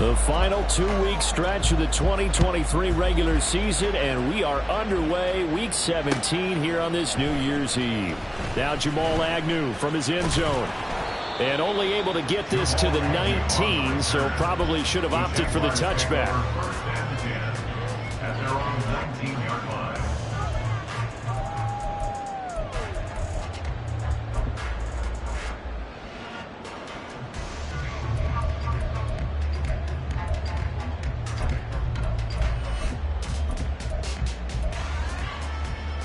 The final 2-week stretch of the 2023 regular season, and we are underway week 17 here on this New Year's Eve. Now Jamal Agnew from his end zone. And only able to get this to the 19, so probably should have opted for the touchback. At their own 19-yard line.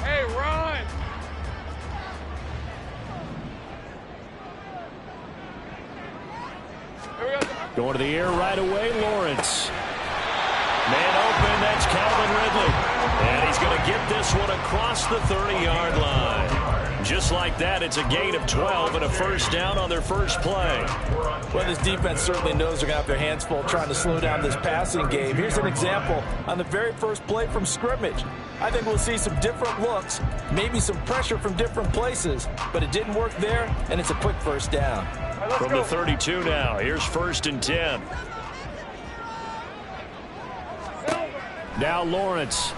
Hey, run! Going to the air right away, Lawrence. Man open, that's Calvin Ridley. And he's going to get this one across the 30-yard line. Just like that, it's a gain of 12 and a first down on their first play. Well, this defense certainly knows they're going to have their hands full trying to slow down this passing game. Here's an example on the very first play from scrimmage. I think we'll see some different looks, maybe some pressure from different places, but it didn't work there, and it's a quick first down. From the 32 now, here's 1st and 10. Now Lawrence.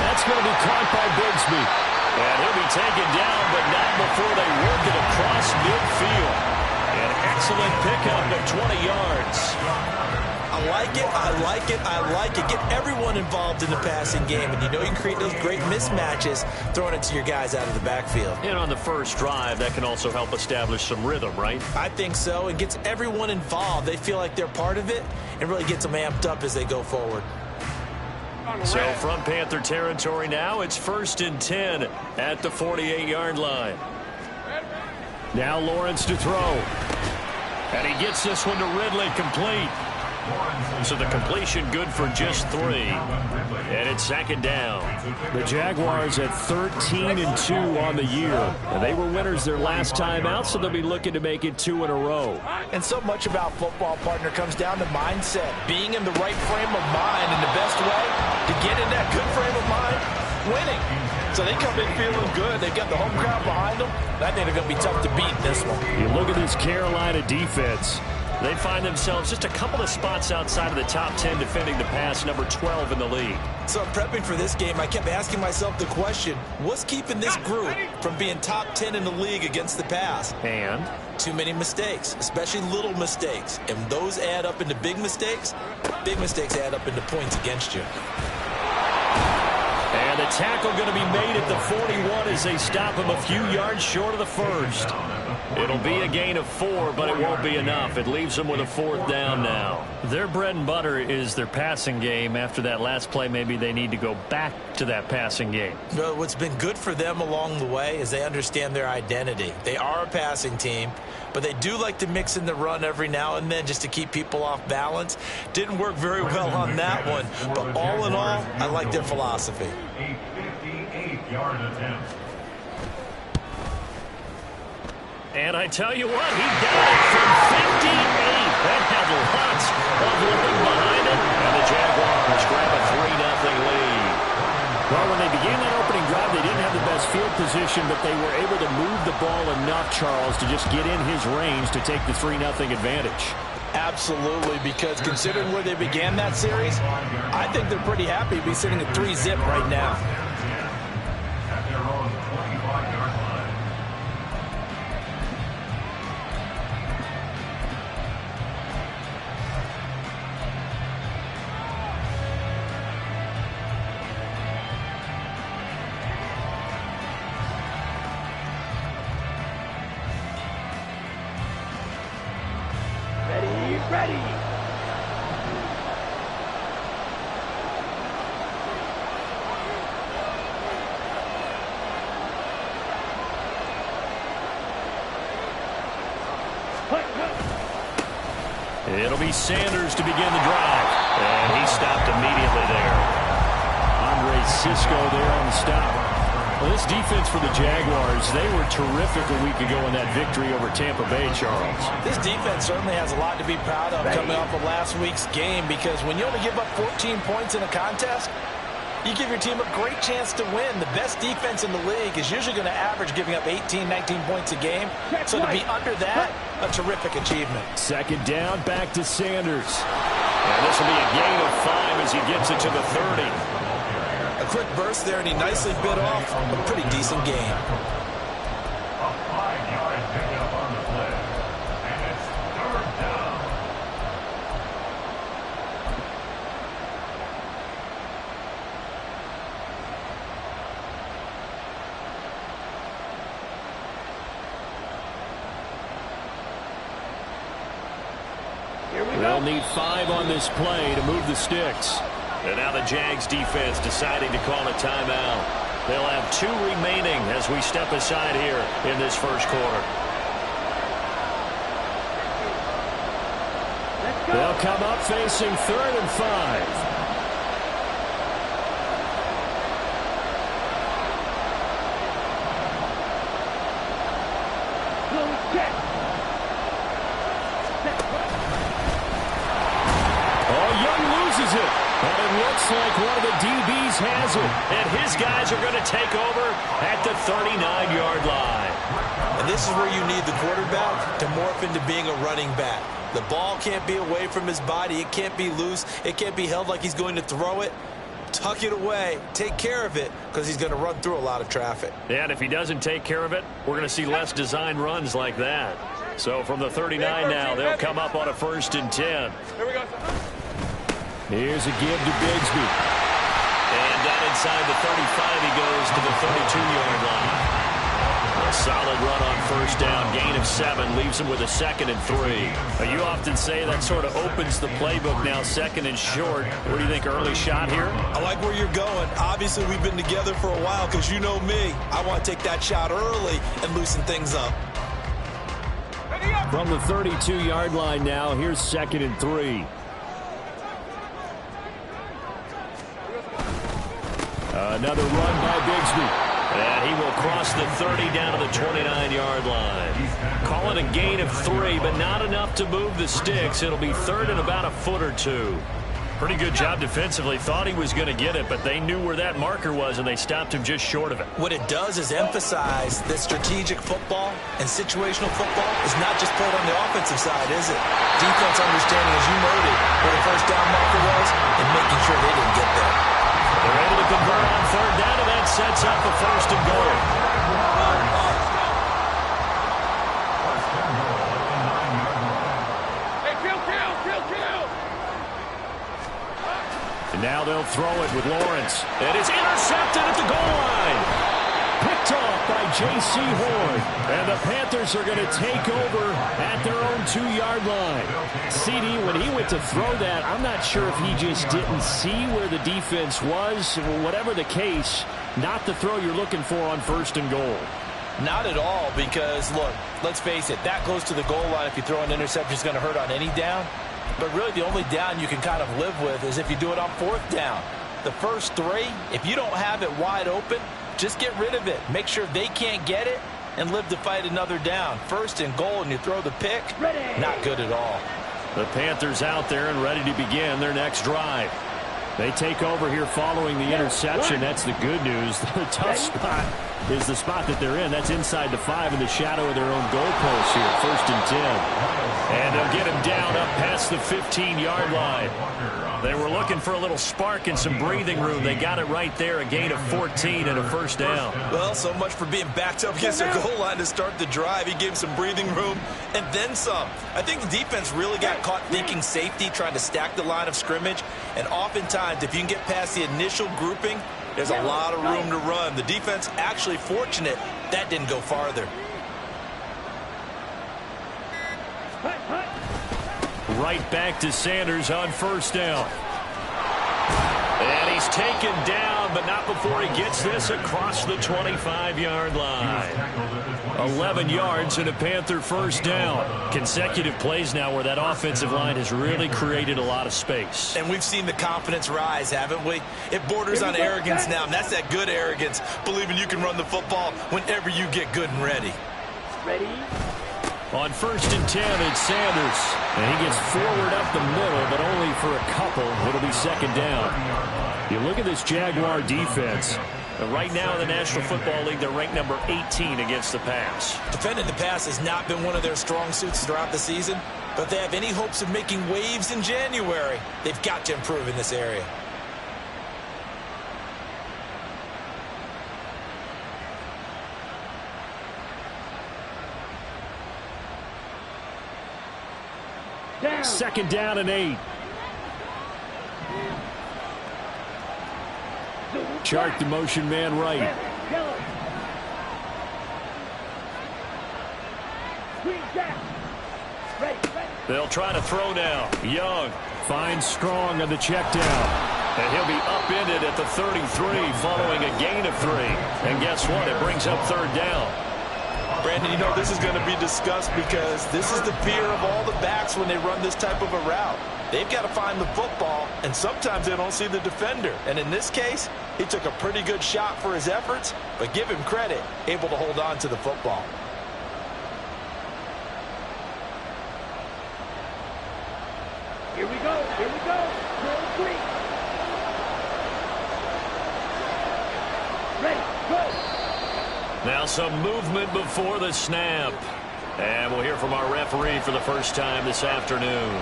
That's going to be caught by Bigsby. And he'll be taken down, but not before they work it across midfield. An excellent pickup of 20 yards. I like it, I like it, I like it. Get everyone involved in the passing game, and you know you can create those great mismatches throwing it to your guys out of the backfield. And on the first drive, that can also help establish some rhythm, right? I think so. It gets everyone involved. They feel like they're part of it and really gets them amped up as they go forward. So from Panther territory now, it's 1st and 10 at the 48-yard line. Now Lawrence to throw. And he gets this one to Ridley, complete. So the completion good for just 3. And it's 2nd down. The Jaguars at 13-2 on the year. And they were winners their last time out, so they'll be looking to make it 2 in a row. And so much about football, partner, comes down to mindset. Being in the right frame of mind, and the best way to get in that good frame of mind, winning. So they come in feeling good. They've got the home crowd behind them. I think they're going to be tough to beat in this one. You look at this Carolina defense. They find themselves just a couple of spots outside of the top 10 defending the pass, number 12 in the league. So prepping for this game, I kept asking myself the question, what's keeping this group from being top 10 in the league against the pass? And? Too many mistakes, especially little mistakes. And those add up into big mistakes. Big mistakes add up into points against you. And the tackle going to be made at the 41 as they stop him a few yards short of the first. It'll be a gain of 4, but it won't be enough. It leaves them with a 4th down now. Their bread and butter is their passing game. After that last play, maybe they need to go back to that passing game. Well, what's been good for them along the way is they understand their identity. They are a passing team, but they do like to mix in the run every now and then just to keep people off balance. Didn't work very well on that one, but all in all, I like their philosophy. A 58-yard attempt. And I tell you what, he got it from 58. That had lots of living behind it. And the Jaguars grab a 3-0 lead. Well, when they began that opening drive, they didn't have the best field position, but they were able to move the ball enough, Charles, to just get in his range to take the 3-0 advantage. Absolutely, because considering where they began that series, I think they're pretty happy to be sitting at 3-zip right now. At their own 25-yard line. Ready! It'll be Sanders to begin the drive. And he stopped immediately there. Andre Cisco there on the stop. Well, this defense for the Jaguars, they were terrific a week ago in that victory over Tampa Bay, Charles. This defense certainly has a lot to be proud of coming off of last week's game, because when you only give up 14 points in a contest, you give your team a great chance to win. The best defense in the league is usually going to average giving up 18, 19 points a game. So to be under that A terrific achievement. Second down, back to Sanders. And this will be a gain of 5 as he gets it to the 30. A quick burst there, and he nicely bit off a pretty decent gain. A 5-yard pickup on the play. And it's third down. They'll need 5 on this play to move the sticks. And now the Jags defense deciding to call a timeout. They'll have 2 remaining as we step aside here in this first quarter. They'll come up facing 3rd and 5. Looks like one of the DBs has it, and his guys are going to take over at the 39-yard line. And this is where you need the quarterback to morph into being a running back. The ball can't be away from his body. It can't be loose. It can't be held like he's going to throw it. Tuck it away. Take care of it because he's going to run through a lot of traffic. Yeah, and if he doesn't take care of it, we're going to see less design runs like that. So from the 39 now, they'll come up on a 1st and 10. Here we go. Here's a give to Bigsby. And down inside the 35, he goes to the 32-yard line. A solid run on 1st down, gain of 7, leaves him with a 2nd and 3. You often say that sort of opens the playbook now, 2nd and short. What do you think, early shot here? I like where you're going. Obviously, we've been together for a while because you know me. I want to take that shot early and loosen things up. From the 32-yard line now, here's 2nd and 3. Another run by Bigsby. And he will cross the 30 down to the 29-yard line. Call it a gain of 3, but not enough to move the sticks. It'll be 3rd and about a foot or 2. Pretty good job defensively. Thought he was going to get it, but they knew where that marker was, and they stopped him just short of it. What it does is emphasize that strategic football and situational football is not just played on the offensive side, is it? Defense understanding, as you noted, where the 1st down marker was and making sure they didn't get there. They're able to convert on 3rd down, and that sets up a 1st and goal. Hey, kill. And now they'll throw it with Lawrence. And it's intercepted at the goal line. Picked off by J.C. Horn. And the Panthers are going to take over at their own 2-yard line. CD, when he went to throw that, I'm not sure if he just didn't see where the defense was. Whatever the case, not the throw you're looking for on 1st and goal. Not at all, because, look, let's face it, that goes to the goal line. If you throw an interception, it's going to hurt on any down. But really the only down you can kind of live with is if you do it on 4th down. The first 3, if you don't have it wide open, just get rid of it. Make sure they can't get it and live to fight another down. 1st and goal, and you throw the pick, not good at all. The Panthers out there and ready to begin their next drive. They take over here following the interception. That's the good news. The tough spot is the spot that they're in. That's inside the 5 in the shadow of their own goalpost here. 1st and 10. And they'll get him down up past the 15-yard line. They were looking for a little spark and some breathing room. They got it right there, a gain of 14 and a 1st down. Well, so much for being backed up against their goal line to start the drive. He gave some breathing room and then some. I think the defense really got caught thinking safety, trying to stack the line of scrimmage. And oftentimes, if you can get past the initial grouping, there's a lot of room to run. The defense actually fortunate that didn't go farther. Right back to Sanders on 1st down. And he's taken down, but not before he gets this across the 25-yard line. 11 yards and a Panther 1st down. Consecutive plays now where that offensive line has really created a lot of space. And we've seen the confidence rise, haven't we? It borders on arrogance now, and that's that good arrogance, believing you can run the football whenever you get good and ready. Ready? On 1st and 10, it's Sanders. And he gets forward up the middle, but only for a couple. It'll be 2nd down. You look at this Jaguar defense. And right now in the National Football League, they're ranked number 18 against the pass. Defending the pass has not been one of their strong suits throughout the season, but if they have any hopes of making waves in January, they've got to improve in this area. Second down and 8. Chart the motion man right. They'll try to throw now. Young finds Strong on the check down. And he'll be upended at the 33 following a gain of 3. And guess what? It brings up third down. Brandon, you know this is going to be discussed because this is the fear of all the backs when they run this type of a route. They've got to find the football, and sometimes they don't see the defender. And in this case, he took a pretty good shot for his efforts, but give him credit, able to hold on to the football. Here we go. Here we go. Drill 3. Ready, go. Now some movement before the snap. And we'll hear from our referee for the first time this afternoon.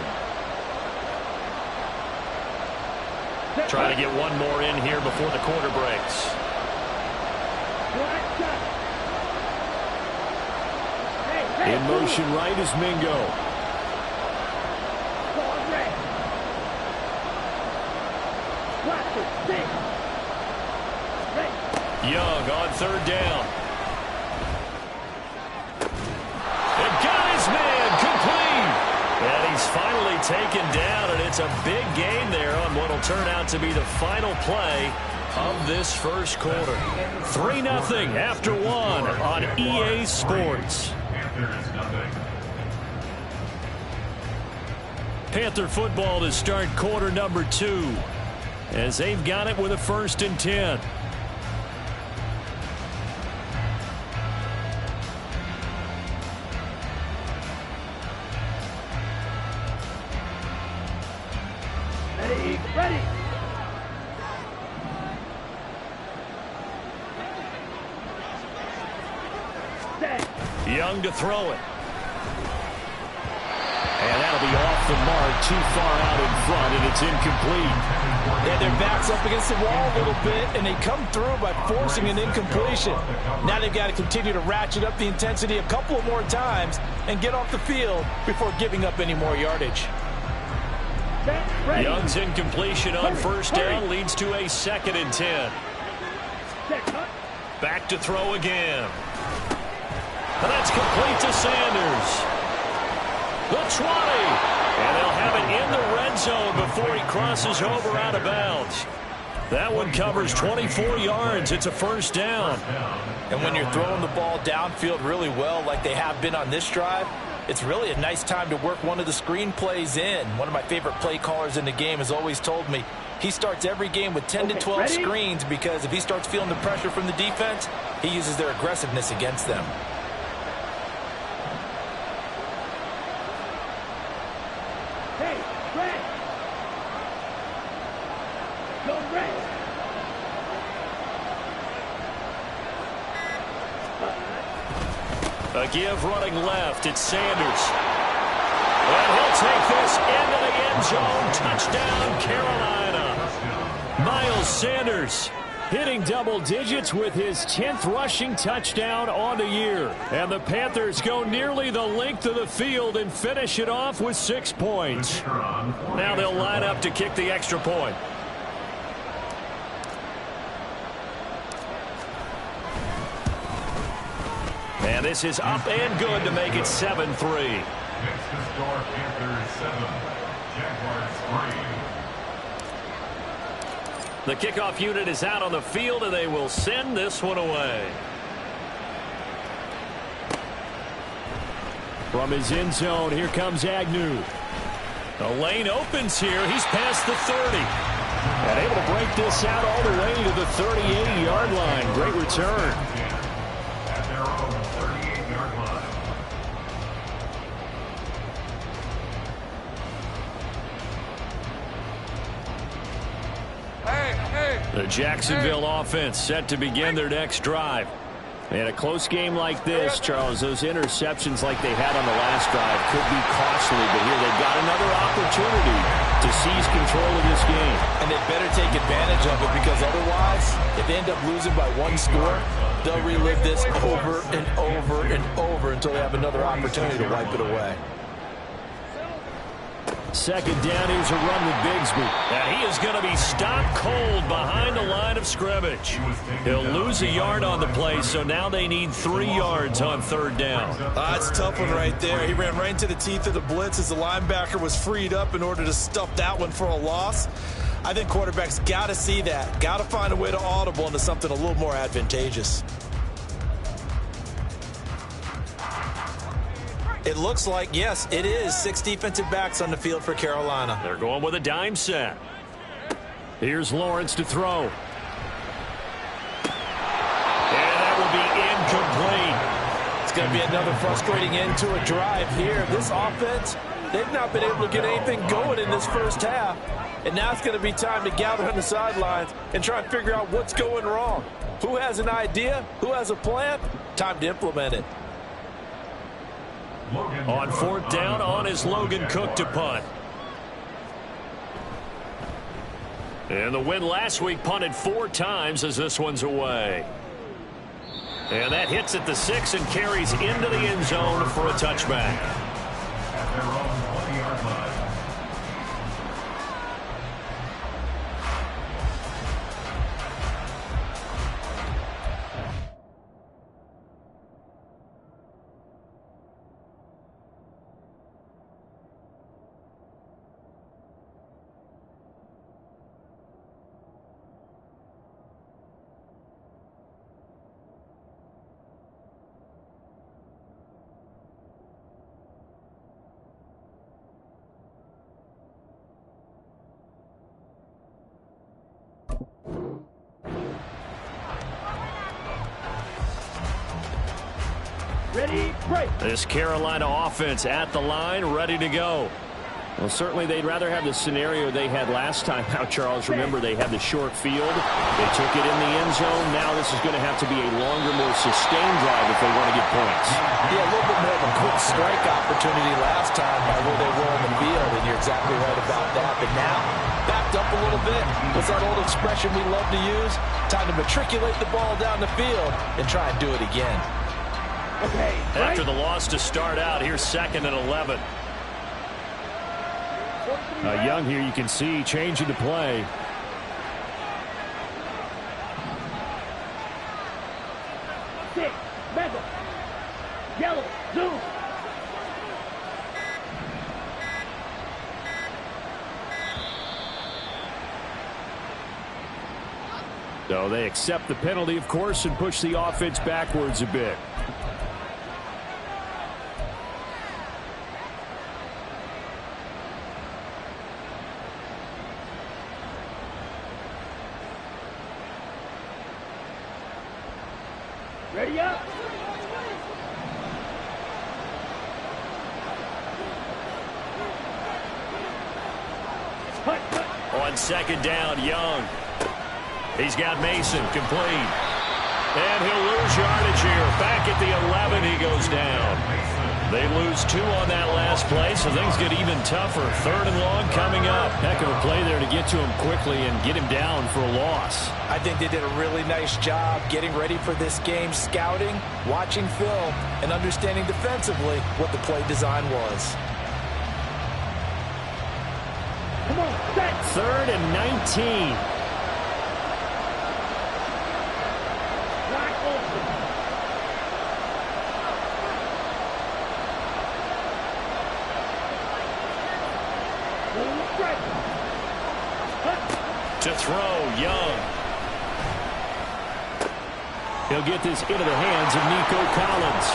Trying to get one more in here before the quarter breaks. In motion right is Mingo. Young on third down. And got his man complete. And he's finally taken down, and it's a big gain there on what will turn out to be the final play of this first quarter. 3-0 after 1 on EA Sports. Panther football to start quarter number 2 as they've got it with a 1st and 10. Ready. Young to throw it. And that'll be off the mark, too far out in front, and it's incomplete. Yeah, their back's up against the wall a little bit, and they come through by forcing an incompletion. Now they've got to continue to ratchet up the intensity a couple of more times and get off the field before giving up any more yardage. Young's incompletion on first down leads to a 2nd and 10. Back to throw again. And that's complete to Sanders. The 20. And they'll have it in the red zone before he crosses over out of bounds. That one covers 24 yards. It's a 1st down. And when you're throwing the ball downfield really well like they have been on this drive, it's really a nice time to work one of the screen plays in. One of my favorite play callers in the game has always told me he starts every game with 10 to 12 screens because if he starts feeling the pressure from the defense, he uses their aggressiveness against them. Hey, Red. Go Red. A give running left. It's Sanders. And he'll take this into the end zone. Touchdown, Carolina. Miles Sanders hitting double digits with his 10th rushing touchdown on the year. And the Panthers go nearly the length of the field and finish it off with 6 points. Now they'll line up to kick the extra point. And this is up and good to make it 7-3. Next to score, Panthers 7, Jaguars 3. The kickoff unit is out on the field, and they will send this one away. From his end zone, here comes Agnew. The lane opens here. He's past the 30. And able to break this out all the way to the 38-yard line. Great return. At their own 38-yard line. The Jacksonville offense set to begin their next drive. In a close game like this, Charles, those interceptions like they had on the last drive could be costly, but here they've got another opportunity to seize control of this game. And they better take advantage of it, because otherwise, if they end up losing by one score, they'll relive this over and over and over until they have another opportunity to wipe it away. Second down, here's a run with Bigsby. And he is going to be stopped cold behind the line of scrimmage. He'll lose a yard on the play, so now they need 3 yards on third down. That's a tough one right there. He ran right into the teeth of the blitz as the linebacker was freed up in order to stuff that one for a loss. I think quarterbacks got to see that. Got to find a way to audible into something a little more advantageous. It looks like, yes, it is 6 defensive backs on the field for Carolina. They're going with a dime set. Here's Lawrence to throw. And that will be incomplete. It's going to be another frustrating end to a drive here. This offense, they've not been able to get anything going in this first half. And now it's going to be time to gather on the sidelines and try and figure out what's going wrong. Who has an idea? Who has a plan? Time to implement it. On fourth down, on is Logan Cook to punt. And the win last week punted 4 times as this one's away. And that hits at the 6 and carries into the end zone for a touchback. At their own 20-yard line. Ready, break. This Carolina offense at the line, ready to go. Well, certainly they'd rather have the scenario they had last time out, Charles. Remember, they had the short field. They took it in the end zone. Now this is going to have to be a longer, more sustained drive if they want to get points. Yeah, a little bit more of a quick strike opportunity last time by where they were on the field, and you're exactly right about that. But now, backed up a little bit. What's that old expression we love to use? Time to matriculate the ball down the field and try and do it again. Okay, After the loss to start out, here's 2nd and 11. Young here, you can see changing the play. Six, metal, yellow, zoom. So they accept the penalty, of course, and push the offense backwards a bit. Ready up. On 2nd down, Young. He's got Mason complete. And he'll lose yardage here. Back at the 11, he goes down. They lose 2 on that last play, so things get even tougher. 3rd and long coming up. Heck of a play there to get to him quickly and get him down for a loss. I think they did a really nice job getting ready for this game, scouting, watching film, and understanding defensively what the play design was. Come on, set. 3rd and 19. Wide open. Full strike. To throw, Young. He'll get this into the hands of Nico Collins.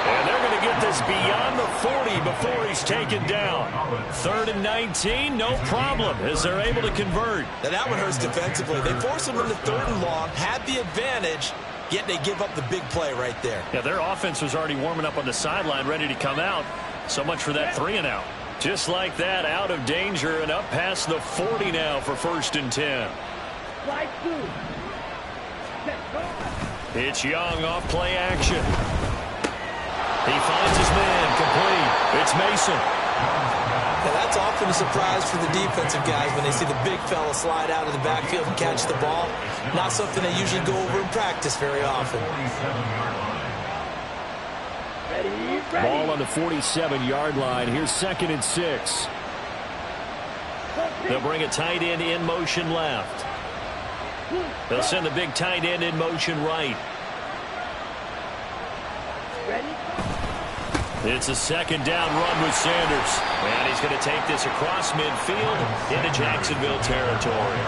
And they're going to get this beyond the 40 before he's taken down. 3rd and 19, no problem, as they're able to convert. Now that one hurts defensively. They forced him into 3rd and long, had the advantage, yet they give up the big play right there. Yeah, their offense was already warming up on the sideline, ready to come out. So much for that 3 and out. Just like that, out of danger and up past the 40 now for 1st and 10. Slide through. Set guard. It's Young off play action. He finds his man complete. It's Mason. Now that's often a surprise for the defensive guys when they see the big fella slide out of the backfield and catch the ball. Not something they usually go over in practice very often. Ready. Ball on the 47-yard line. Here's 2nd and 6. They'll bring a tight end in motion left. They'll send the big tight end in motion right. Ready. It's a 2nd down run with Sanders. And he's going to take this across midfield into Jacksonville territory.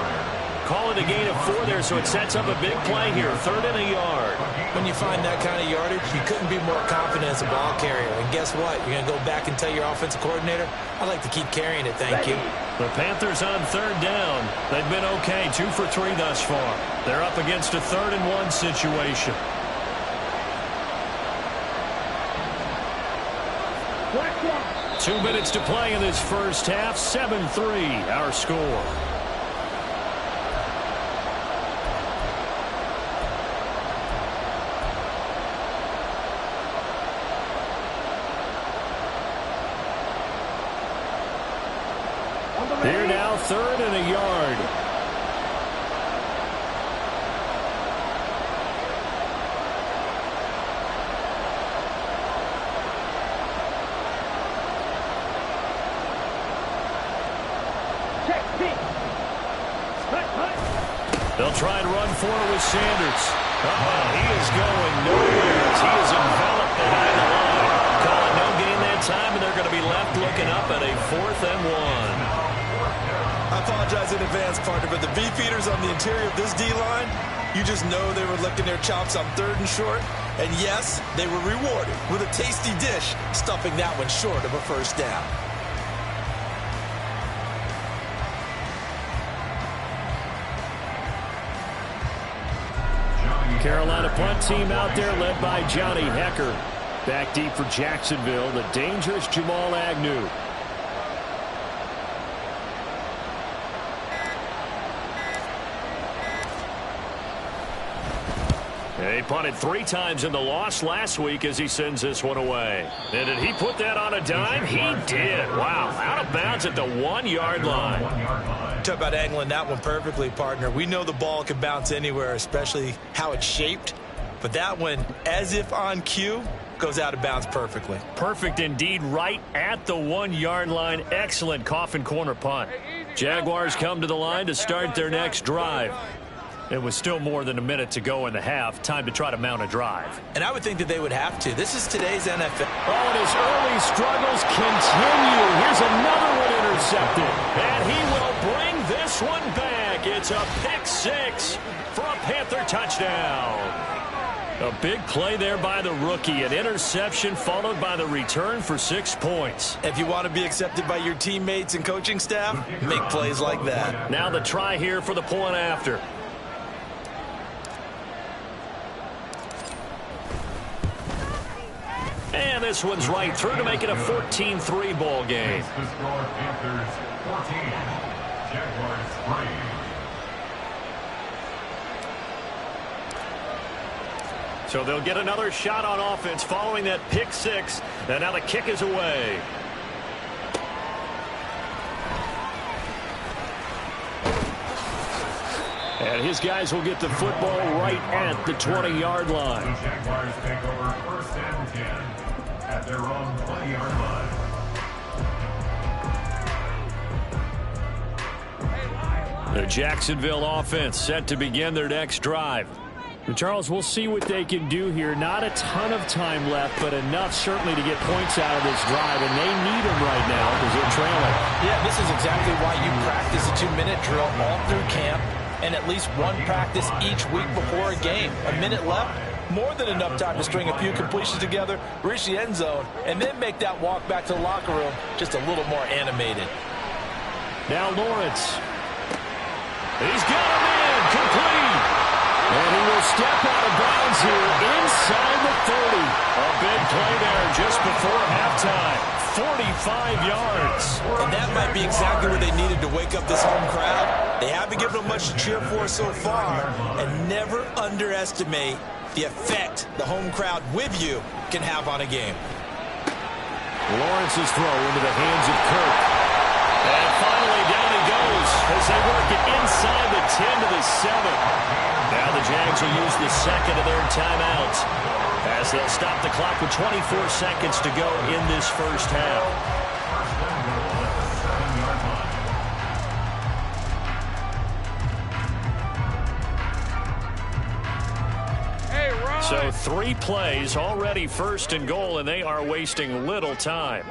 Call it a gain of 4 there, so it sets up a big play here. 3rd and a yard. When you find that kind of yardage, you couldn't be more confident as a ball carrier. And guess what? You're going to go back and tell your offensive coordinator, I'd like to keep carrying it, thank you. The Panthers on 3rd down. They've been okay, 2 for 3 thus far. They're up against a 3rd and 1 situation. Black clock. 2 minutes to play in this first half. 7-3 our score. Here now, 3rd and a yard. Check pitch. Hut. They'll try and run for it with Sanders. He is going nowhere. He is enveloped behind the line. Call it no gain that time, and they're going to be left looking up at a 4th and 1. I apologize in advance, partner, but the beefeaters on the interior of this D-line, you just know they were licking their chops on 3rd and short. And yes, they were rewarded with a tasty dish, stuffing that one short of a 1st down. Carolina punt team out there led by Johnny Hecker. Back deep for Jacksonville, the dangerous Jamal Agnew. He punted 3 times in the loss last week as he sends this one away. And did he put that on a dime? He did. Wow, out of bounds at the 1-yard line. Talk about angling that one perfectly, partner. We know the ball can bounce anywhere, especially how it's shaped. But that one, as if on cue, goes out of bounds perfectly. Perfect indeed, right at the 1-yard line. Excellent coffin corner punt. Jaguars come to the line to start their next drive. It was still more than a minute to go in the half. Time to try to mount a drive. And I would think that they would have to. This is today's NFL. Oh, and his early struggles continue. Here's another one intercepted. And he will bring this one back. It's a pick-6 for a Panther touchdown. A big play there by the rookie. An interception followed by the return for 6 points. If you want to be accepted by your teammates and coaching staff, make plays like that. Now the try here for the point after. And this one's right through to make it a 14-3 ball game. The score, Panthers 14, Jaguars 3. So they'll get another shot on offense following that pick-6. And now the kick is away. And his guys will get the football right at the 20-yard line. The Jaguars take over 1st and 10 at their own 20-yard line. The Jacksonville offense set to begin their next drive. And Charles, we'll see what they can do here. Not a ton of time left, but enough certainly to get points out of this drive, and they need them right now because they're trailing. Yeah, this is exactly why you practice a 2-minute drill all through camp and at least one practice each week before a game. A minute left, more than enough time to string a few completions together, reach the end zone, and then make that walk back to the locker room just a little more animated. Now Lawrence. He's got him in, complete. And he will step out of bounds here inside the 30. A big play there just before halftime. 45 yards. And that might be exactly what they needed to wake up this home crowd. They haven't given them much to cheer for so far, and never underestimate the effect the home crowd with you can have on a game. Lawrence's throw into the hands of Kirk. And finally down he goes as they work it inside the 10 to the 7. Now the Jags will use the second of their timeouts as they'll stop the clock with 24 seconds to go in this first half. So 3 plays, already first and goal, and they are wasting little time.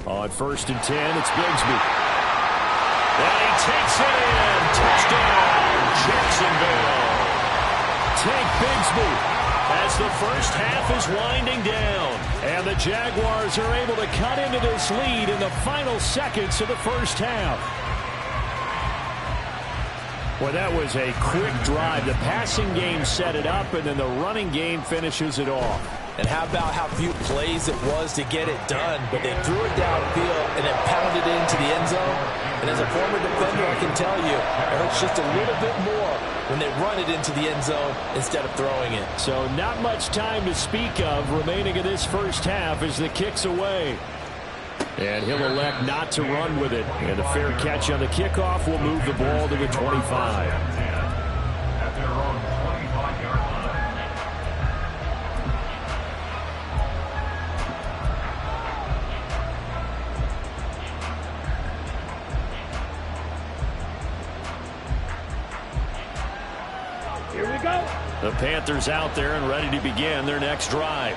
On 1st and 10, it's Bigsby. And he takes it in. Touchdown, Jacksonville. Tank Bigsby as the first half is winding down. And the Jaguars are able to cut into this lead in the final seconds of the first half. Well, that was a quick drive. The passing game set it up, and then the running game finishes it off. And how about how few plays it was to get it done, but they threw it downfield and then pounded it into the end zone. And as a former defender, I can tell you, it hurts just a little bit more when they run it into the end zone instead of throwing it. So not much time to speak of remaining in this first half as the kick's away. And he'll elect not to run with it. And the fair catch on the kickoff will move the ball to the 25. At their own 25-yard line. Here we go. The Panthers out there and ready to begin their next drive.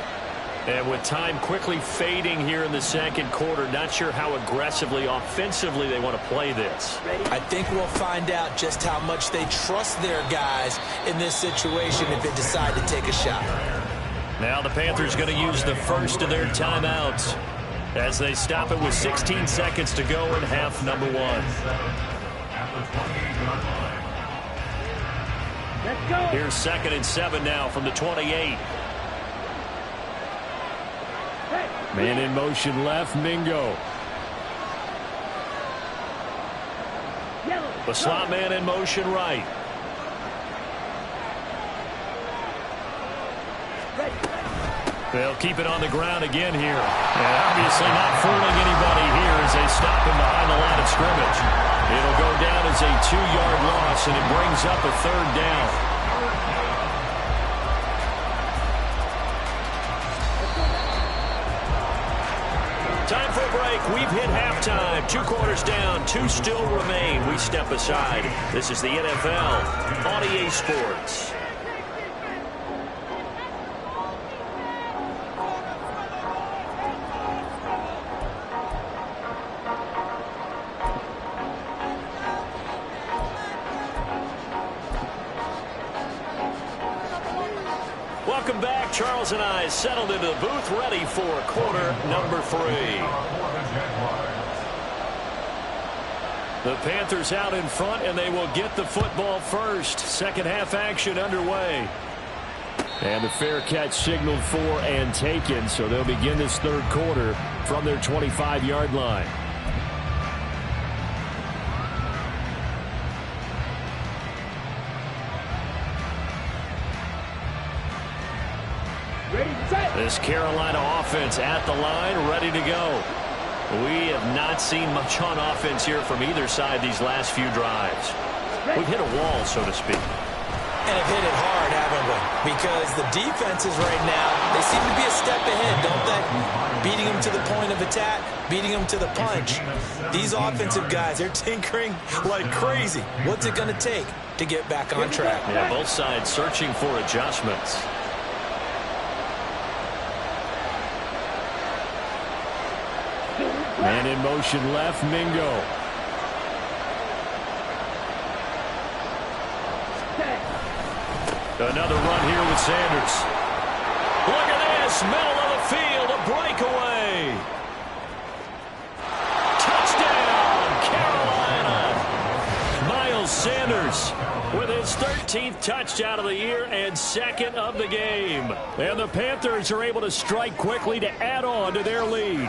And with time quickly fading here in the second quarter, not sure how aggressively, offensively they want to play this. I think we'll find out just how much they trust their guys in this situation if they decide to take a shot. Now the Panthers going to use the first of their timeouts as they stop it with 16 seconds to go in half number 1. Let's go. Here's 2nd and 7 now from the 28. Man in motion left, Mingo. The slot man in motion right. They'll keep it on the ground again here. And obviously not fooling anybody here as they stop him behind the line of scrimmage. It'll go down as a 2-yard loss, and it brings up a 3rd down. Time for a break. We've hit halftime. 2 quarters down. 2 still remain. We step aside. This is the NFL on EA Sports. Welcome back. Charles and I settled into the booth, ready for quarter number 3. The Panthers out in front, and they will get the football first. Second half action underway. And the fair catch signaled for and taken, so they'll begin this 3rd quarter from their 25-yard line. This Carolina offense at the line, ready to go. We have not seen much on offense here from either side these last few drives. We've hit a wall, so to speak. And have hit it hard, haven't we? Because the defenses right now, they seem to be a step ahead, don't they? Beating them to the point of attack, beating them to the punch. These offensive guys, they're tinkering like crazy. What's it going to take to get back on track? Yeah, both sides searching for adjustments. Man in motion left, Mingo. Another run here with Sanders. Look at this, middle of the field, a breakaway. Touchdown, Carolina. Miles Sanders with his 13th touchdown of the year and 2nd of the game. And the Panthers are able to strike quickly to add on to their lead.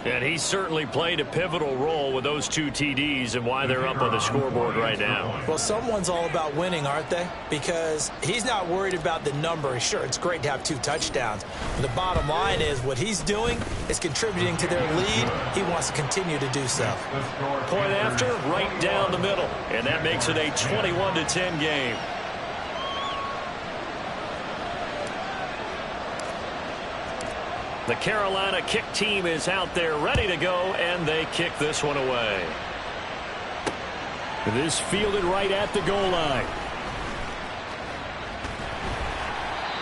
And he certainly played a pivotal role with those 2 TDs and why they're up on the scoreboard right now. Well, someone's all about winning, aren't they? Because he's not worried about the number. Sure, it's great to have 2 touchdowns. But the bottom line is what he's doing is contributing to their lead. He wants to continue to do so. Point after, right down the middle. And that makes it a 21-10 game. The Carolina kick team is out there ready to go, and they kick this one away. This fielded right at the goal line.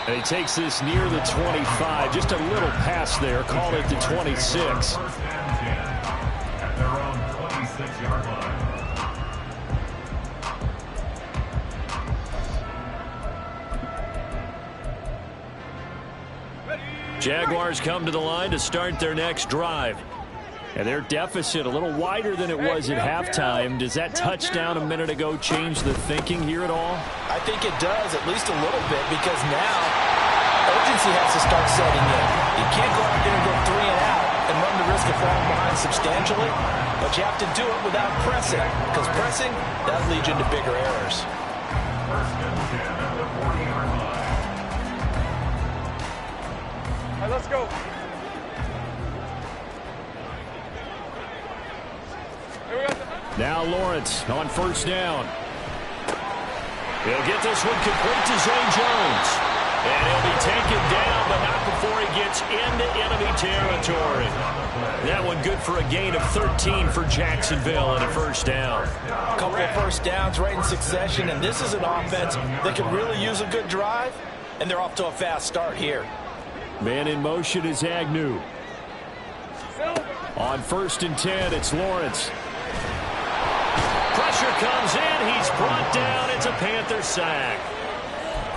And he takes this near the 25. Just a little pass there. Call it the 26. First and 10 at their own 26-yard line. Jaguars come to the line to start their next drive. And their deficit a little wider than it was at halftime. Does that touchdown a minute ago change the thinking here at all? I think it does, at least a little bit, because now urgency has to start setting in. You can't go out there and go 3 and out and run the risk of falling behind substantially, but you have to do it without pressing, because pressing, that leads you into bigger errors. First and 10 at the 40-yard line. All right, let's go. Now Lawrence on first down. He'll get this one complete to Zay Jones. And he'll be taken down, but not before he gets into enemy territory. That one good for a gain of 13 for Jacksonville and a first down. A couple of first downs right in succession, and this is an offense that could really use a good drive, and they're off to a fast start here. Man in motion is Agnew. On first and 10, it's Lawrence. Pressure comes in. He's brought down. It's a Panther sack.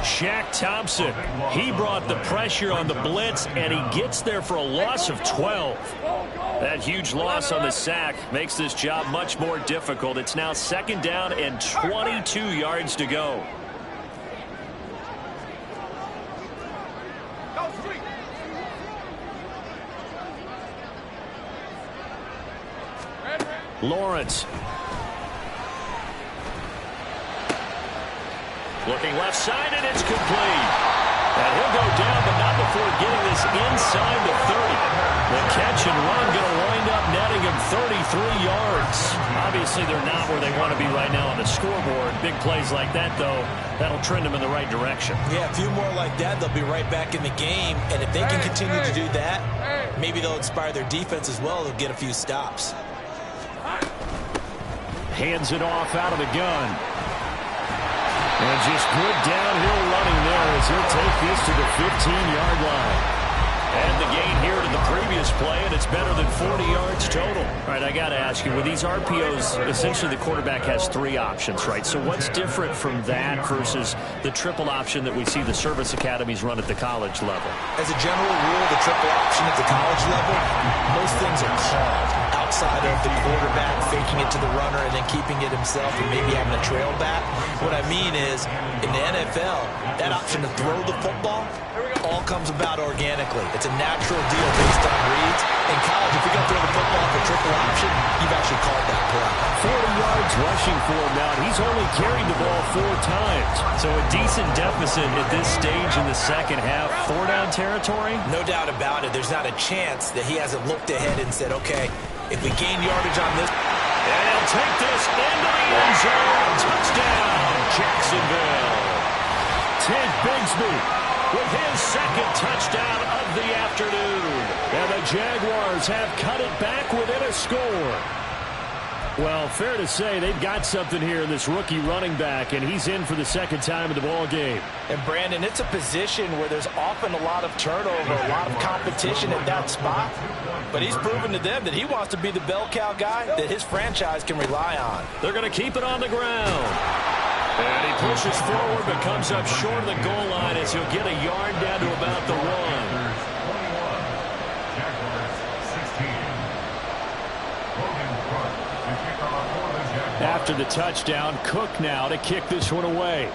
Shaq Thompson, he brought the pressure on the blitz, and he gets there for a loss of 12. That huge loss on the sack makes this job much more difficult. It's now second down and 22 yards to go. Lawrence. Looking left side, and it's complete. And he'll go down, but not before getting this inside the 30. The catch and run going to wind up netting him 33 yards. Obviously, they're not where they want to be right now on the scoreboard. Big plays like that, though, that'll trend them in the right direction. Yeah, a few more like that, they'll be right back in the game. And if they can continue to do that, maybe they'll inspire their defense as well. They'll get a few stops. Hands it off out of the gun. And just good downhill running there as he'll take this to the 15-yard line. And the gain here to the previous play, and it's better than 40 yards total. All right, I got to ask you, with these RPOs, essentially the quarterback has 3 options, right? So what's different from that versus the triple option that we see the service academies run at the college level? As a general rule, the triple option at the college level, most things are called outside of the quarterback faking it to the runner and then keeping it himself and maybe having a trail back. What I mean is, in the NFL, that option to throw the football all comes about organically. It's a natural deal based on reads. In college, if you're going to throw the football for triple option, you've actually called that play. 40 yards rushing for him now. He's only carried the ball 4 times. So a decent deficit at this stage in the second half. 4-down territory? No doubt about it. There's not a chance that he hasn't looked ahead and said, okay, if we gain yardage on this. And he'll take this into the end zone. Touchdown, Jacksonville. Ted Bigsby with his second touchdown of the afternoon. And the Jaguars have cut it back within a score. Well, fair to say they've got something here in this rookie running back, and he's in for the second time in the ball game. And, Brandon, it's a position where there's often a lot of turnover, a lot of competition at that spot. But he's proven to them that he wants to be the bell cow guy that his franchise can rely on. They're going to keep it on the ground. And he pushes forward but comes up short of the goal line as he'll get a yard down to about the 1. After the touchdown, Cook now to kick this one away.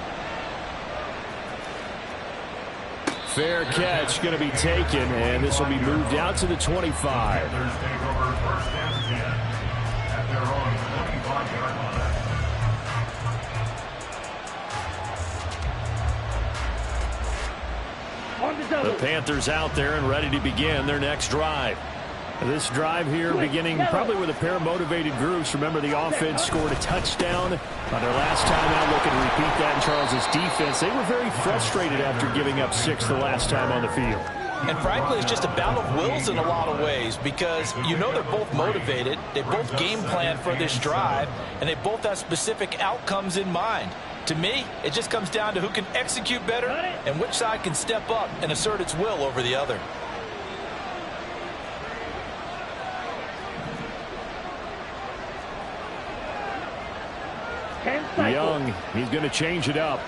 Fair catch going to be taken, and this will be moved out to the 25. Panthers take over first and 10 at their own 25-yard line. The Panthers out there and ready to begin their next drive. This drive here beginning probably with a pair of motivated groups. Remember, the offense scored a touchdown on their last time out. Looking to repeat that in Charles' defense. They were very frustrated after giving up 6 the last time on the field. And frankly, it's just a battle of wills in a lot of ways because you know they're both motivated. They both game plan for this drive, and they both have specific outcomes in mind. To me, it just comes down to who can execute better and which side can step up and assert its will over the other. Young, he's going to change it up.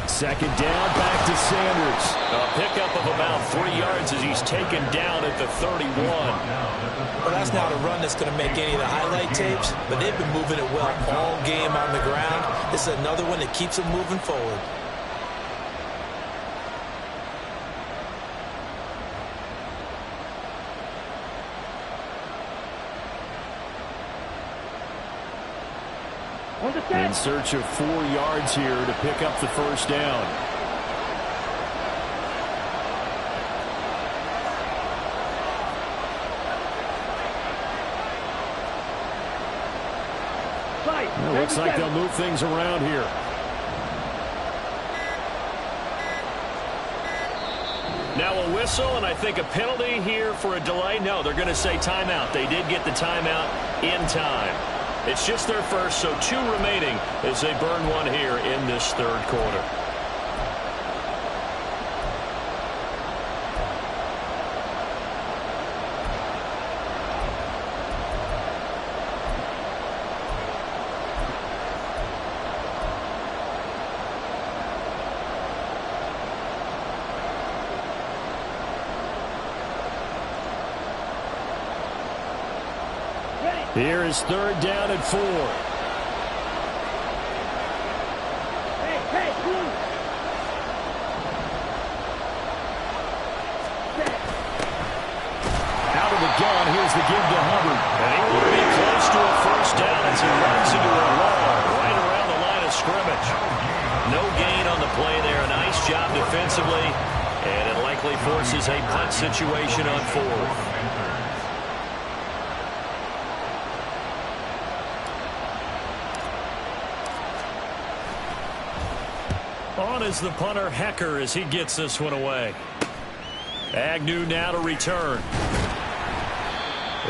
Second down, back to Sanders. A pickup of about 3 yards as he's taken down at the 31. Well, that's not a run that's going to make any of the highlight tapes, but they've been moving it well all game on the ground. This is another one that keeps them moving forward. In search of 4 yards here to pick up the first down. It looks like they'll move things around here. Now a whistle, and I think a penalty here for a delay. No, they're going to say timeout. They did get the timeout in time. It's just their first, so 2 remaining as they burn one here in this third quarter. Here is third down and 4. Out of the gun, here's the give to Hubbard. And he will be close to a first down as he runs into a wall right around the line of scrimmage. No gain on the play there. A nice job defensively, and it likely forces a punt situation on 4th. On is the punter, Hecker, as he gets this one away. Agnew now to return.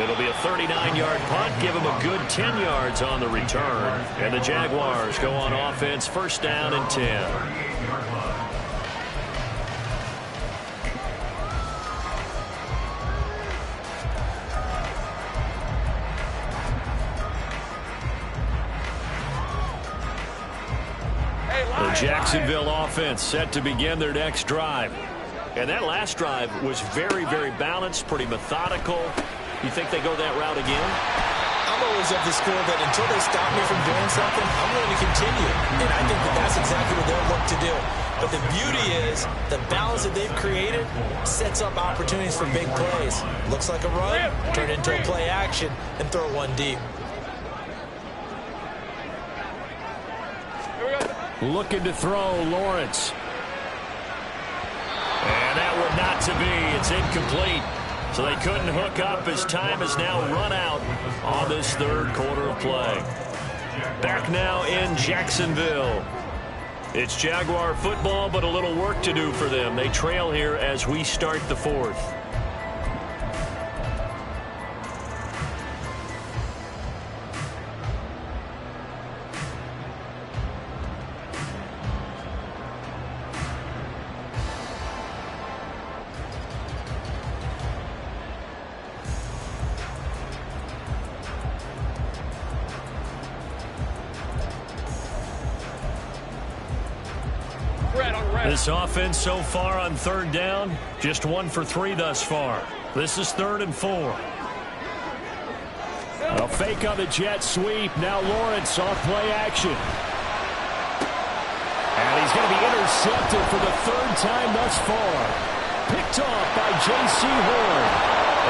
It'll be a 39-yard punt. Give him a good 10 yards on the return. And the Jaguars go on offense, first down and 10. The Jacksonville offense set to begin their next drive. And that last drive was very, very balanced, pretty methodical. You think they go that route again? I'm always of the school that until they stop me from doing something, I'm going to continue. And I think that that's exactly what they'll look to do. But the beauty is the balance that they've created sets up opportunities for big plays. Looks like a run, turn into a play action, and throw one deep. Looking to throw, Lawrence. And that one not to be. It's incomplete. So they couldn't hook up as time has now run out on this third quarter of play. Back now in Jacksonville. It's Jaguar football, but a little work to do for them. They trail here as we start the 4th. This offense so far on third down, just 1 for 3 thus far. This is 3rd and 4. A fake on the jet sweep. Now Lawrence off play action. he's going to be intercepted for the third time thus far. Picked off by J.C. Horn.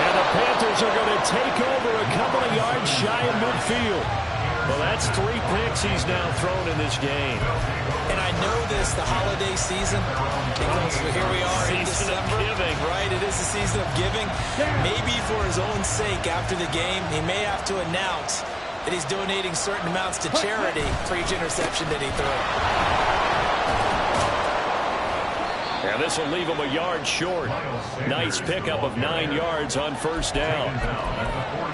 And the Panthers are going to take over a couple of yards shy of midfield. Well, that's 3 picks he's now thrown in this game. And I know this, the holiday season, because here we are in December. Giving. Right, it is the season of giving. Maybe for his own sake after the game, he may have to announce that he's donating certain amounts to charity for each interception that he threw. And this will leave him a yard short. Nice pickup of 9 yards on first down.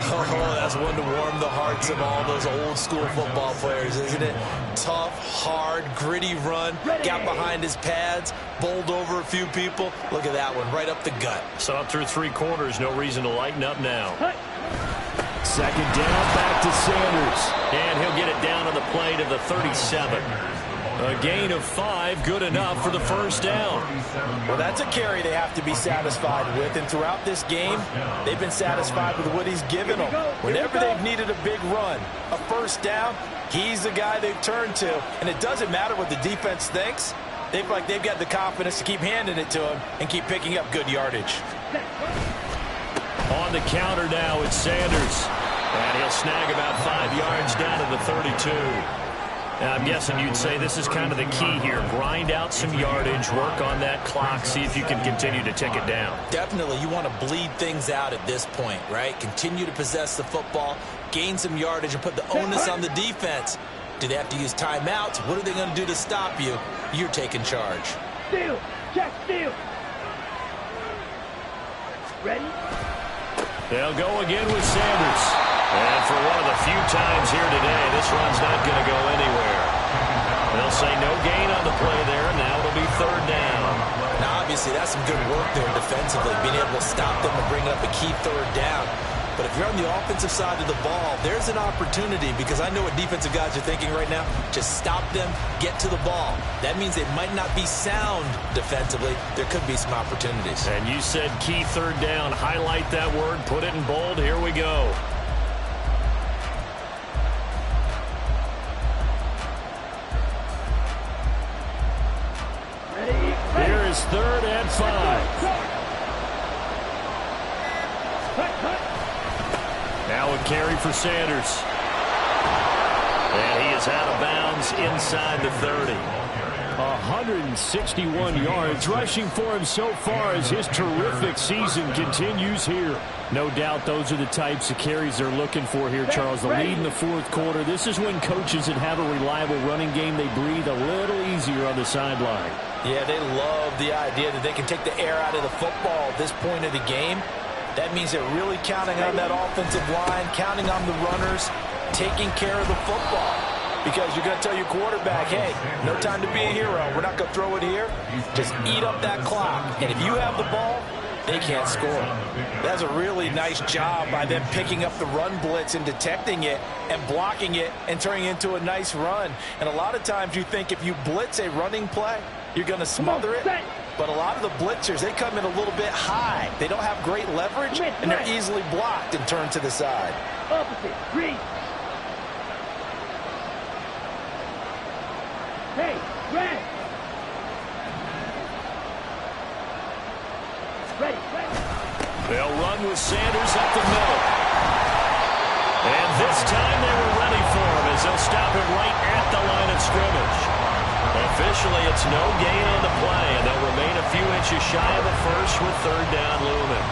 Oh, that's one to warm the hearts of all those old school football players, isn't it? Tough, hard, gritty run. Got behind his pads, bowled over a few people. Look at that one, right up the gut. Saw through 3 quarters. No reason to lighten up now. Second down, back to Sanders. And he'll get it down on the play to the 37. A gain of 5, good enough for the first down. Well, that's a carry they have to be satisfied with. And throughout this game, they've been satisfied with what he's given them. Whenever they've needed a big run, a first down, he's the guy they've turned to. And it doesn't matter what the defense thinks. They've got the confidence to keep handing it to him and keep picking up good yardage. On the counter now, it's Sanders. And he'll snag about 5 yards down to the 32. Now, I'm guessing you'd say this is kind of the key here. Grind out some yardage, work on that clock, see if you can continue to tick it down. Definitely. You want to bleed things out at this point, right? Continue to possess the football, gain some yardage, and put the onus on the defense. Do they have to use timeouts? What are they going to do to stop you? You're taking charge. Steal! Check steal! Ready? They'll go again with Sanders. And for one of the few times here today, this run's not going to go anywhere. They'll say no gain on the play there, and now it'll be third down. Now, obviously, that's some good work there defensively, being able to stop them and bring up a key third down. But if you're on the offensive side of the ball, there's an opportunity, because I know what defensive guys are thinking right now. Just stop them, get to the ball. That means they might not be sound defensively. There could be some opportunities. And you said key third down. Highlight that word, put it in bold. Here we go. Here is 3rd and 5. Now a carry for Sanders. And he is out of bounds inside the 30. 161 yards rushing for him so far as his terrific season continues here. No doubt those are the types of carries they're looking for here, Charles. The lead in the 4th quarter. This is when coaches that have a reliable running game, they breathe a little easier on the sideline. Yeah, they love the idea that they can take the air out of the football at this point of the game. That means they're really counting on that offensive line, counting on the runners, taking care of the football. Because you're going to tell your quarterback, hey, no time to be a hero. We're not going to throw it here. Just eat up that clock. And if you have the ball, they can't score. That's a really nice job by them picking up the run blitz and detecting it and blocking it and turning it into a nice run. And a lot of times you think if you blitz a running play, you're going to smother it. But a lot of the blitzers, they come in a little bit high. They don't have great leverage, and they're easily blocked and turned to the side. Opposite. Read. Hey, red. Ready. They'll run with Sanders up the middle. And this time they were ready for him as they'll stop him right at the line of scrimmage. Officially, it's no gain on the play, and they'll remain a few inches shy of a first with 3rd down looming.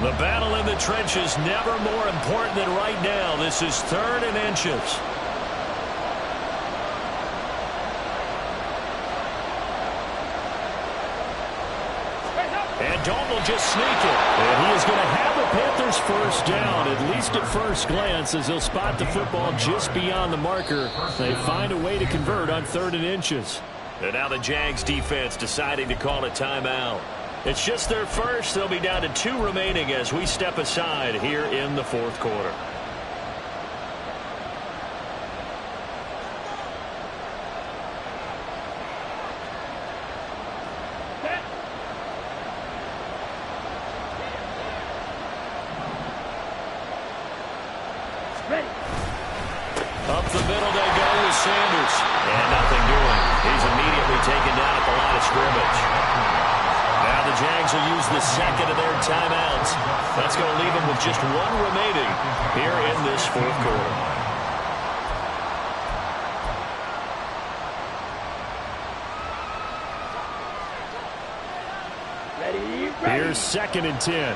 The battle in the trenches never more important than right now. This is 3rd and inches. And Dalton will just sneak it. And he is going to have the Panthers first down, at least at first glance, as they'll spot the football just beyond the marker. They find a way to convert on 3rd and inches. And now the Jags defense deciding to call a timeout. It's just their first. They'll be down to 2 remaining as we step aside here in the 4th quarter. Sanders. And nothing doing. He's immediately taken down at the line of scrimmage. Now the Jags will use the second of their timeouts. That's going to leave them with just one remaining here in this fourth quarter. Here's 2nd and 10.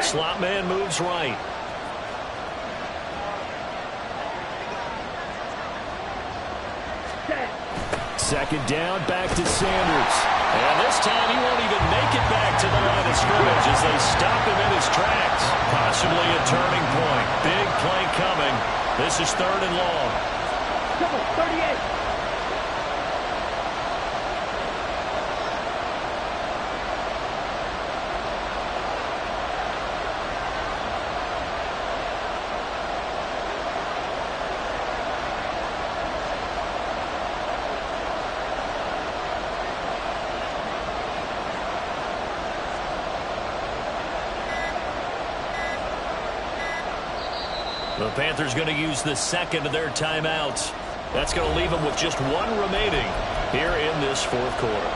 Slot man moves right. Second down, back to Sanders. And this time he won't even make it back to the line of scrimmage as they stop him in his tracks. Possibly a turning point. Big play coming. This is 3rd and long. 38. The Panthers going to use the second of their timeouts. That's going to leave them with just one remaining here in this fourth quarter.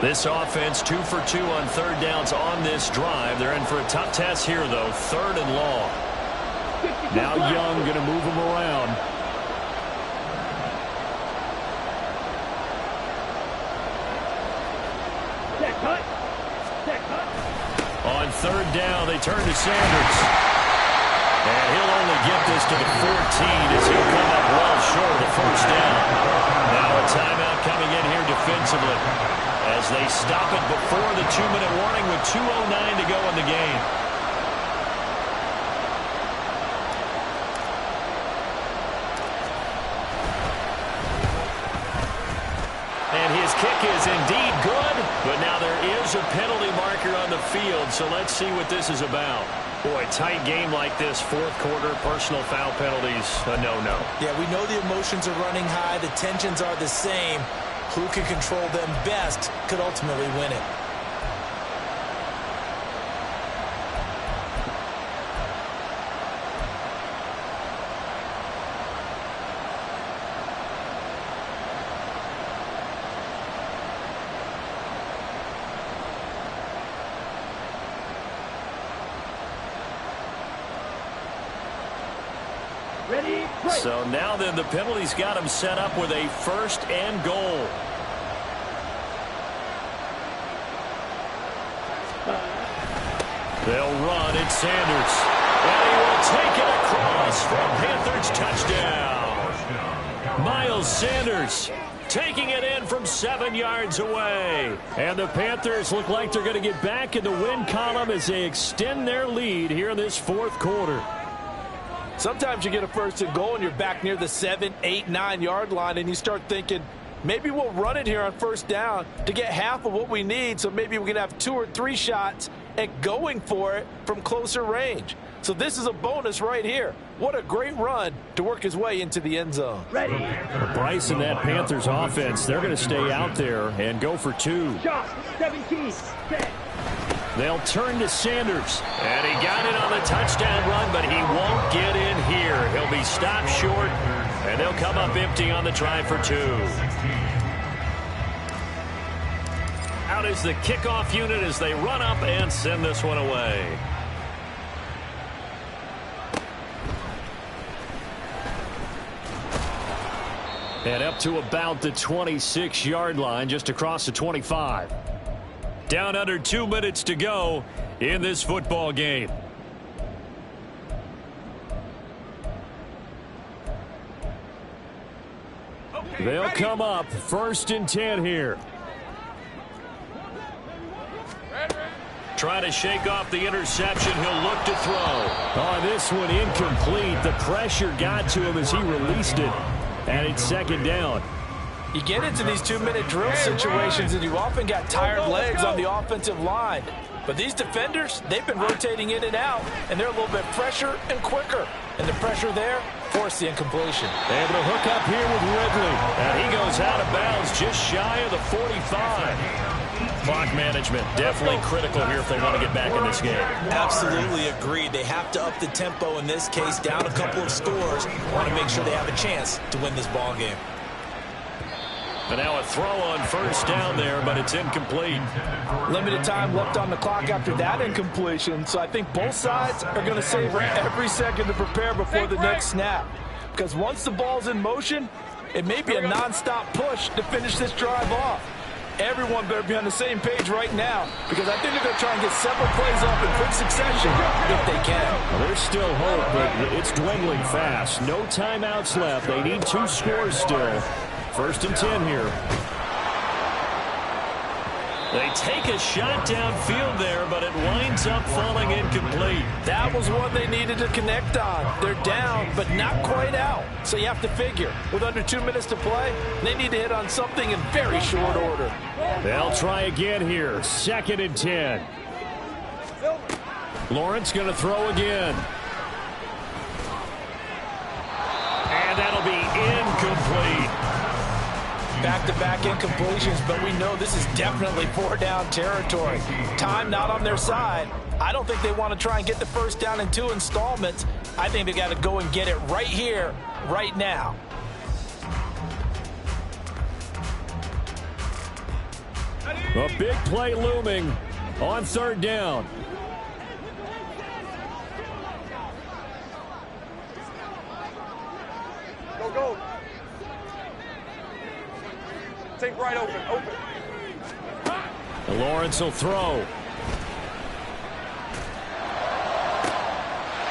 This offense 2 for 2 on 3rd downs on this drive. They're in for a tough test here, though. 3rd and long. Now Young going to move them around. On 3rd down, they turn to Sanders. And he'll only get this to the 14 as he'll come up well short of the 1st down. Now a timeout coming in here defensively as they stop it before the 2-minute warning with 2:09 to go in the game. And his kick is indeed good, but now there is a penalty marker on the field, so let's see what this is about. Boy, tight game like this, fourth quarter, personal foul penalties, a no-no. Yeah, we know the emotions are running high, the tensions are the same. Who can control them best could ultimately win it. So now then the penalties got him set up with a 1st and goal. They'll run at Sanders. And he will take it across for a Panthers touchdown. Miles Sanders taking it in from 7 yards away. And the Panthers look like they're going to get back in the win column as they extend their lead here in this fourth quarter. Sometimes you get a 1st and goal and you're back near the 7, 8, 9 yard line and you start thinking, maybe we'll run it here on 1st down to get half of what we need, so maybe we can have 2 or 3 shots at going for it from closer range. So this is a bonus right here. What a great run to work his way into the end zone. Bryce and that Panthers offense, they're going to stay out there and go for 2. Shot, 17, 10. They'll turn to Sanders. And he got it on the touchdown run, but he won't get in here. He'll be stopped short, and they'll come up empty on the try for 2. Out is the kickoff unit as they run up and send this one away. And up to about the 26-yard line, just across the 25. Down under 2 minutes to go in this football game. They'll come up 1st and 10 here. Trying to shake off the interception. He'll look to throw. On this one, incomplete. The pressure got to him as he released it. And it's 2nd down. You get into these 2-minute drill situations and you often got tired legs on the offensive line. But these defenders, they've been rotating in and out, and they're a little bit fresher and quicker. And the pressure there forced the incompletion. Able to hook up here with Ridley. And he goes out of bounds just shy of the 45. Clock management definitely critical here if they want to get back in this game. Absolutely agreed. They have to up the tempo in this case, down a couple of scores. Want to make sure they have a chance to win this ball game. And now a throw on 1st down there, but it's incomplete. Limited time left on the clock after that incompletion, so I think both sides are going to savor every second to prepare before the next snap. Because once the ball's in motion, it may be a nonstop push to finish this drive off. Everyone better be on the same page right now, because I think they're going to try and get several plays up in quick succession if they can. Well, there's still hope, but it's dwindling fast. No timeouts left. They need 2 scores still. 1st and 10 here. They take a shot downfield there, but it winds up falling incomplete. That was what they needed to connect on. They're down, but not quite out. So you have to figure, with under 2 minutes to play, they need to hit on something in very short order. They'll try again here. 2nd and 10. Lawrence going to throw again. And that'll be incomplete. Back-to-back incompletions, but we know this is definitely 4-down territory. Time not on their side. I don't think they want to try and get the 1st down in 2 installments. I think they got to go and get it right here, right now. A big play looming on 3rd down. Go. Take right open. And Lawrence will throw.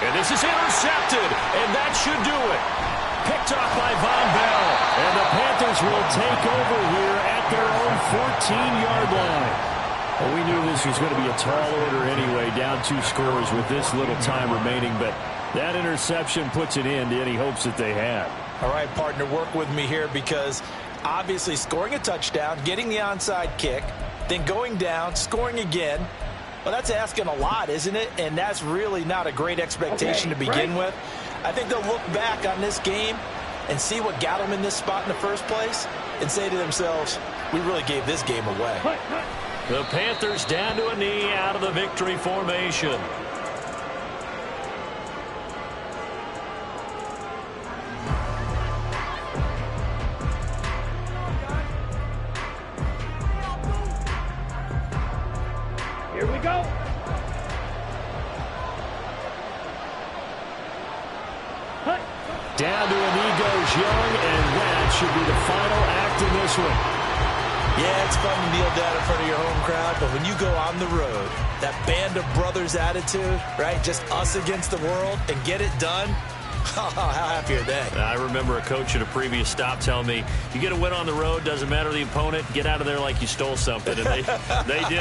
And this is intercepted, and that should do it. Picked off by Von Bell. And the Panthers will take over here at their own 14-yard line. Well, we knew this was going to be a tall order anyway, down 2 scores with this little time remaining, but that interception puts an end to any hopes that they had. All right, partner, work with me here, because obviously scoring a touchdown, getting the onside kick, then going down, scoring again. Well, that's asking a lot, isn't it? And that's really not a great expectation to begin with. I think they'll look back on this game and see what got them in this spot in the first place and say to themselves, we really gave this game away. The Panthers down to a knee out of the victory formation. Here we go. Down to a knee goes Young, and that should be the final act in this one. Yeah, it's fun to kneel down in front of your home crowd, but when you go on the road, that band of brothers attitude, right, just us against the world, and get it done, how happy are they? I remember a coach at a previous stop telling me, you get a win on the road, doesn't matter the opponent, get out of there like you stole something. And they did.